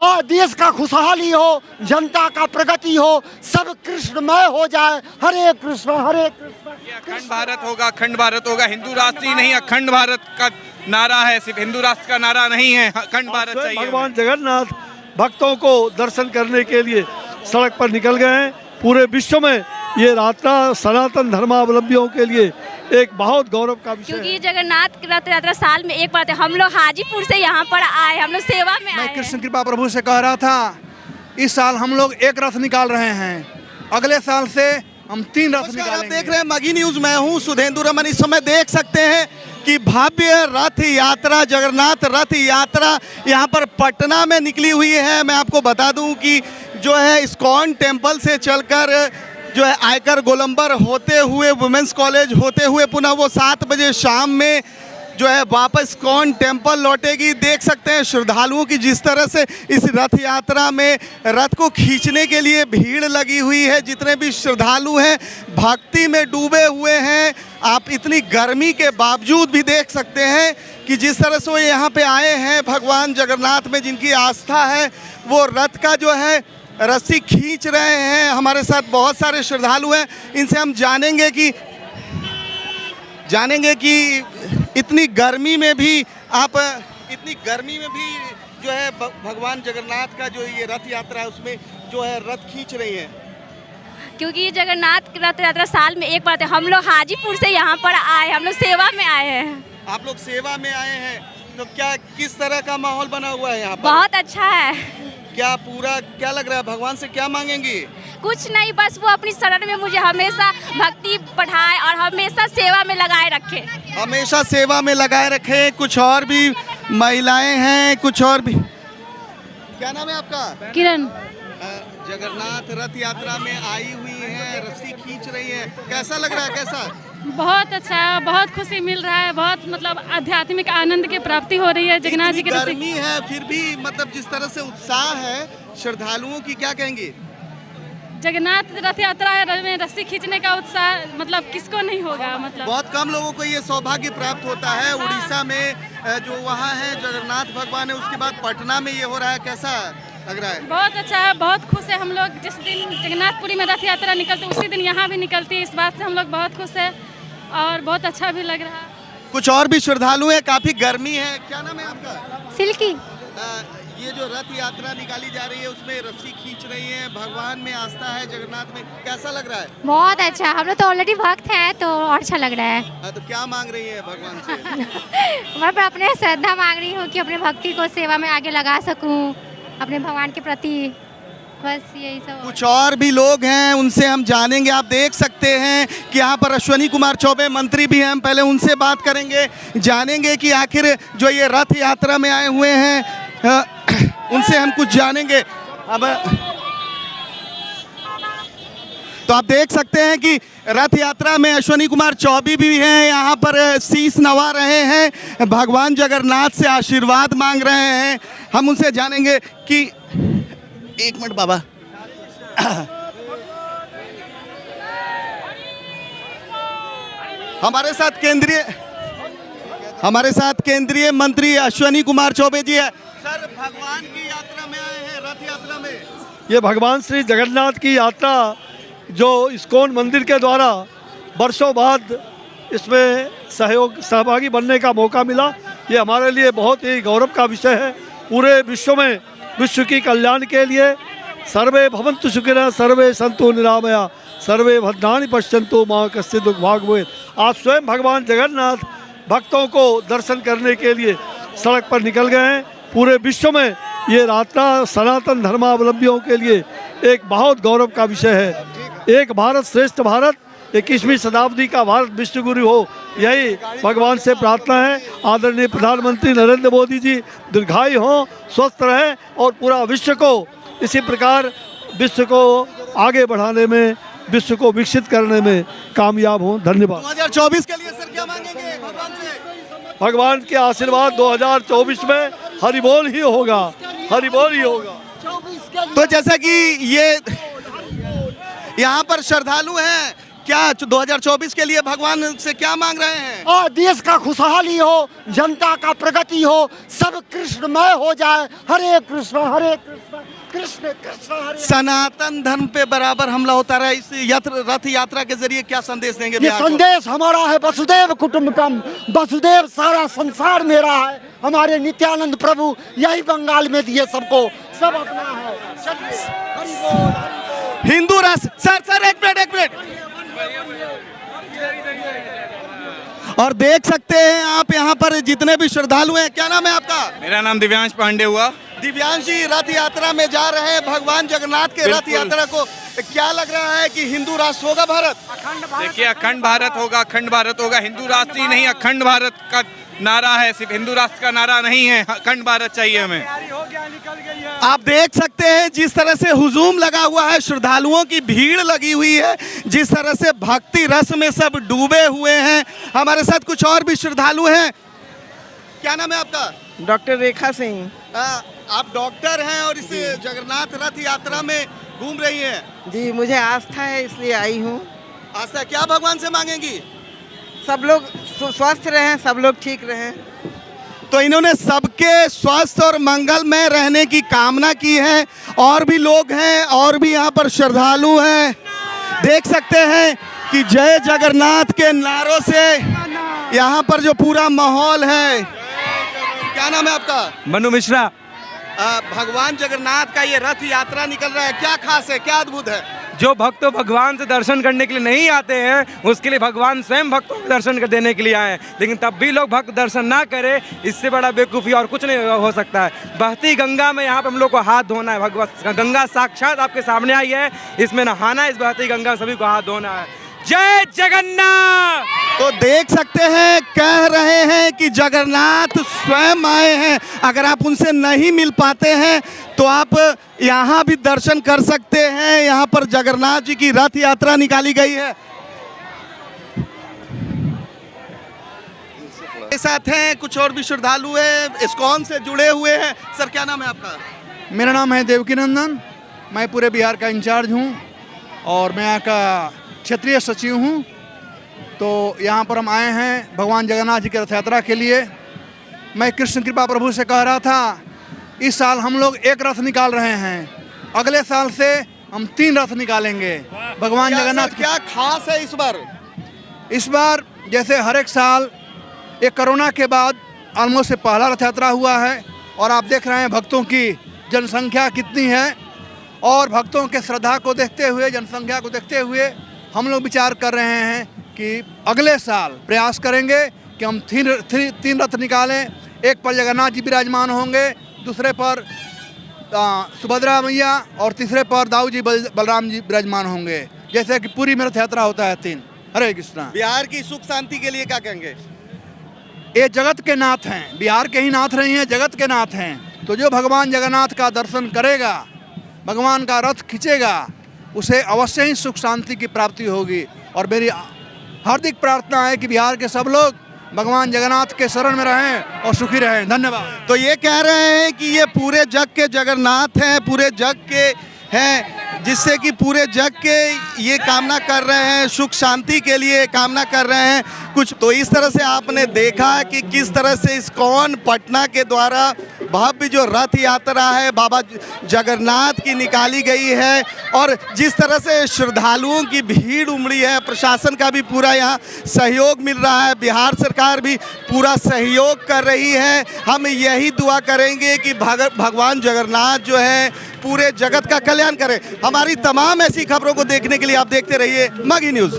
और देश का खुशहाली हो, जनता का प्रगति हो, सब कृष्णमय हो जाए। हरे कृष्ण हरे कृष्ण। ये अखंड भारत होगा, अखंड भारत होगा। हिंदू राष्ट्र ही नहीं, अखंड भारत का नारा है, सिर्फ हिंदू राष्ट्र का नारा नहीं है, अखंड भारत स्वयं चाहिए। भगवान जगन्नाथ भक्तों को दर्शन करने के लिए सड़क पर निकल गए हैं। पूरे विश्व में ये यात्रा सनातन धर्मावलंबियों के लिए एक बहुत गौरव का विषय है। क्योंकि जगन्नाथ रथ यात्रा साल में एक बार आते हैं। हम लोग हाजीपुर से यहाँ पर आए, हम लोग सेवा में आए मैं हैं। कृष्ण कृपा प्रभु से कह रहा था, इस साल हम लोग एक रथ निकाल रहे हैं, अगले साल से हम 3 रथ नमस्कार, आप निकालेंगे। देख रहे हैं मगी न्यूज। मैं हूं सुधेंदु रमन। इस समय देख सकते हैं कि भव्य रथ यात्रा, जगन्नाथ रथ यात्रा यहाँ पर पटना में निकली हुई है। मैं आपको बता दूं कि जो है इस्कॉन टेम्पल से चलकर जो है आयकर गोलंबर होते हुए, वुमेंस कॉलेज होते हुए पुनः वो 7 बजे शाम में जो है वापस इस्कॉन टेम्पल लौटेगी। देख सकते हैं श्रद्धालुओं की जिस तरह से इस रथ यात्रा में रथ को खींचने के लिए भीड़ लगी हुई है। जितने भी श्रद्धालु हैं भक्ति में डूबे हुए हैं। आप इतनी गर्मी के बावजूद भी देख सकते हैं कि जिस तरह से वो यहाँ पे आए हैं, भगवान जगन्नाथ में जिनकी आस्था है, वो रथ का जो है रस्सी खींच रहे हैं। हमारे साथ बहुत सारे श्रद्धालु हैं, इनसे हम जानेंगे कि इतनी गर्मी में भी जो है भगवान जगन्नाथ का जो ये रथ यात्रा है उसमें जो है रथ खींच रही हैं। क्योंकि ये जगन्नाथ रथ यात्रा साल में एक बार आते हैं। हम लोग हाजीपुर से यहाँ पर आए, हम लोग सेवा में आए हैं। आप लोग सेवा में आए हैं, तो क्या किस तरह का माहौल बना हुआ है यहाँ पर? बहुत अच्छा है। क्या लग रहा है, भगवान से क्या मांगेंगी? कुछ नहीं, बस वो अपनी शरण में मुझे हमेशा भक्ति बढ़ाए और हमेशा सेवा में लगाए रखे। हमेशा सेवा में लगाए रखे। कुछ और भी महिलाएं हैं, कुछ और भी। क्या नाम है आपका? किरण। जगन्नाथ रथ यात्रा में आई हुई है, रस्सी खींच रही है, कैसा लग रहा है? कैसा? बहुत अच्छा है, बहुत खुशी मिल रहा है, बहुत मतलब आध्यात्मिक आनंद की प्राप्ति हो रही है जगन्नाथ जी की रस्सी। गर्मी है फिर भी मतलब जिस तरह से उत्साह है श्रद्धालुओं की, क्या कहेंगे? जगन्नाथ रथ यात्रा में रस्सी खींचने का उत्साह मतलब किसको नहीं होगा। मतलब बहुत कम लोगों को ये सौभाग्य प्राप्त होता है। उड़ीसा में जो वहाँ है जगन्नाथ भगवान है, उसके बाद पटना में ये हो रहा है, कैसा लग रहा है? बहुत अच्छा है, बहुत खुश है हम लोग। जिस दिन जगन्नाथपुरी में रथ यात्रा निकलती है उसी दिन यहाँ भी निकलती है। इस बात से हम लोग बहुत खुश है और बहुत अच्छा भी लग रहा है। कुछ और भी श्रद्धालु है, काफी गर्मी है। क्या नाम है आपका? सिल्की। ये जो रथ यात्रा निकाली जा रही है उसमें रस्सी खींच रही है, भगवान में आस्था है, जगन्नाथ में, कैसा लग रहा है? बहुत अच्छा, हम लोग तो ऑलरेडी भक्त हैं तो और अच्छा लग रहा है। तो क्या मांग रही है भगवान से? मैं अपने श्रद्धा मांग रही हूँ कि अपने भक्ति को सेवा में आगे लगा सकूँ अपने भगवान के प्रति, बस यही सब। कुछ और भी लोग हैं, उनसे हम जानेंगे। आप देख सकते हैं कि यहाँ पर अश्विनी कुमार चौबे मंत्री भी हैं, हम पहले उनसे बात करेंगे, जानेंगे कि आखिर जो ये रथ यात्रा में आए हुए हैं उनसे हम कुछ जानेंगे। अब तो आप देख सकते हैं कि रथ यात्रा में अश्विनी कुमार चौबे भी हैं, यहाँ पर शीश नवा रहे हैं, भगवान जगन्नाथ से आशीर्वाद मांग रहे हैं। हम उनसे जानेंगे कि एक मिनट बाबा। हमारे साथ केंद्रीय मंत्री अश्विनी कुमार चौबे जी है। सर, भगवान की यात्रा में आए हैं, रथ यात्रा में। ये भगवान श्री जगन्नाथ की यात्रा जो इस्कॉन मंदिर के द्वारा वर्षों बाद इसमें सहभागी बनने का मौका मिला, ये हमारे लिए बहुत ही गौरव का विषय है। पूरे विश्व में विश्व की कल्याण के लिए सर्वे भवन्तु सुखिनः सर्वे सन्तु निरामया सर्वे भद्राणि पश्यन्तु मा कश्चित् दुःखं भाग् भवेत्। आज स्वयं भगवान जगन्नाथ भक्तों को दर्शन करने के लिए सड़क पर निकल गए हैं। पूरे विश्व में ये यात्रा सनातन धर्मावलंबियों के लिए एक बहुत गौरव का विषय है। एक भारत श्रेष्ठ भारत, 21वीं शताब्दी का भारत विश्व गुरु हो, यही भगवान से प्रार्थना है। आदरणीय प्रधानमंत्री नरेंद्र मोदी जी दीर्घायु हों, स्वस्थ रहें और पूरा विश्व को इसी प्रकार विश्व को आगे बढ़ाने में, विश्व को विकसित करने में कामयाब हों। धन्यवाद। 2024 के लिए सर क्या मांगेंगे भगवान से? भगवान के आशीर्वाद 2024 में हरि बोल ही होगा, हरि बोल ही होगा। तो जैसा कि ये यहाँ पर श्रद्धालु हैं, क्या 2024 के लिए भगवान से क्या मांग रहे हैं? और देश का खुशहाली हो, जनता का प्रगति हो, सब कृष्णमय हो जाए। हरे कृष्ण कृष्ण कृष्ण हरे। सनातन धर्म पे बराबर हमला होता रहा, इस रथ यात्रा के जरिए क्या संदेश देंगे ये बिहार को? संदेश हमारा है वसुदेव कुटुंबकम, वसुदेव सारा संसार मेरा है। हमारे नित्यानंद प्रभु यही बंगाल में दिए सबको, सब अपना है। चलिए, हरि बोल, हरि बोल। हिंदू राष्ट्र सर एक मिनट और देख सकते हैं आप यहाँ पर जितने भी श्रद्धालु हैं। क्या नाम है आपका? मेरा नाम दिव्यांश पांडे हुआ। दिव्यांश जी, रथ यात्रा में जा रहे हैं भगवान जगन्नाथ के रथ यात्रा को, क्या लग रहा है कि हिंदू राष्ट्र होगा भारत? देखिए, अखंड भारत होगा, अखंड भारत होगा। हिंदू राष्ट्र ही नहीं, अखंड भारत का नारा है, सिर्फ हिंदू राष्ट्र का नारा नहीं है। अखंड भारत चाहिए हमें। आप देख सकते हैं जिस तरह से हुजूम लगा हुआ है, श्रद्धालुओं की भीड़ लगी हुई है, जिस तरह से भक्ति रस में सब डूबे हुए हैं। हमारे साथ कुछ और भी श्रद्धालु हैं। क्या नाम है आपका? डॉक्टर रेखा सिंह। आप डॉक्टर हैं और इस जगन्नाथ रथ यात्रा में घूम रही हैं। जी, मुझे आस्था है इसलिए आई हूँ। आस्था क्या भगवान से मांगेंगी? सब लोग स्वस्थ रहें, सब लोग ठीक रहें। तो इन्होंने सबके स्वस्थ और मंगलमय रहने की कामना की है। और भी लोग हैं, और भी यहाँ पर श्रद्धालु हैं। देख सकते हैं कि जय जगन्नाथ के नारों से यहाँ पर जो पूरा माहौल है। क्या नाम है आपका? मनु मिश्रा। भगवान जगन्नाथ का ये रथ यात्रा निकल रहा है, क्या खास है, क्या अद्भुत है? जो भक्त भगवान से दर्शन करने के लिए नहीं आते हैं, उसके लिए भगवान स्वयं भक्तों को दर्शन देने के लिए आए हैं। लेकिन तब भी लोग भक्त दर्शन ना करें, इससे बड़ा बेवकूफ़ी और कुछ नहीं हो सकता है। बहती गंगा में यहाँ पर हम लोग को हाथ धोना है। भगवत गंगा साक्षात आपके सामने आई है, इसमें नहाना है, इस बहती गंगा में सभी को हाथ धोना है। जय जगन्नाथ। तो देख सकते हैं, कह रहे हैं कि जगन्नाथ स्वयं आए हैं। अगर आप उनसे नहीं मिल पाते हैं तो आप यहाँ भी दर्शन कर सकते हैं। यहाँ पर जगन्नाथ जी की रथ यात्रा निकाली गई है। के साथ हैं कुछ और भी श्रद्धालु हैं, इस्कॉन से जुड़े हुए हैं। सर, क्या नाम है आपका? मेरा नाम है देवकी नंदन। मैं पूरे बिहार का इंचार्ज हूँ और मैं यहाँ का क्षेत्रीय सचिव हूँ। तो यहाँ पर हम आए हैं भगवान जगन्नाथ जी की रथ यात्रा के लिए। मैं कृष्ण कृपा प्रभु से कह रहा था, इस साल हम लोग एक रथ निकाल रहे हैं, अगले साल से हम 3 रथ निकालेंगे भगवान जगन्नाथ। क्या खास है इस बार? इस बार जैसे हर एक साल एक कोरोना के बाद ऑलमोस्ट से पहला रथ यात्रा हुआ है और आप देख रहे हैं भक्तों की जनसंख्या कितनी है। और भक्तों के श्रद्धा को देखते हुए, जनसंख्या को देखते हुए हम लोग विचार कर रहे हैं कि अगले साल प्रयास करेंगे कि हम 3 रथ निकालें। एक पर जगन्नाथ जी विराजमान होंगे, दूसरे पर सुभद्रा मैया और तीसरे पर दाऊ जी बलराम जी विराजमान होंगे, जैसे कि पूरी में रथ यात्रा होता है 3। हरे कृष्णा। बिहार की सुख शांति के लिए क्या कहेंगे? ये जगत के नाथ हैं, बिहार के ही नाथ नहीं हैं, जगत के नाथ हैं। तो जो भगवान जगन्नाथ का दर्शन करेगा, भगवान का रथ खींचेगा, उसे अवश्य ही सुख शांति की प्राप्ति होगी। और मेरी हार्दिक प्रार्थना है कि बिहार के सब लोग भगवान जगन्नाथ के शरण में रहें और सुखी रहें। धन्यवाद। तो ये कह रहे हैं कि ये पूरे जग के जगन्नाथ हैं, पूरे जग के हैं, जिससे कि पूरे जग के ये कामना कर रहे हैं, सुख शांति के लिए कामना कर रहे हैं कुछ। तो इस तरह से आपने देखा कि किस तरह से इस्कॉन पटना के द्वारा भव्य जो रथ यात्रा है बाबा जगन्नाथ की निकाली गई है। और जिस तरह से श्रद्धालुओं की भीड़ उमड़ी है, प्रशासन का भी पूरा यहाँ सहयोग मिल रहा है, बिहार सरकार भी पूरा सहयोग कर रही है। हम यही दुआ करेंगे कि भगवान जगन्नाथ जो है पूरे जगत का कल्याण करें। हमारी तमाम ऐसी खबरों को देखने के लिए आप देखते रहिए माघी न्यूज़।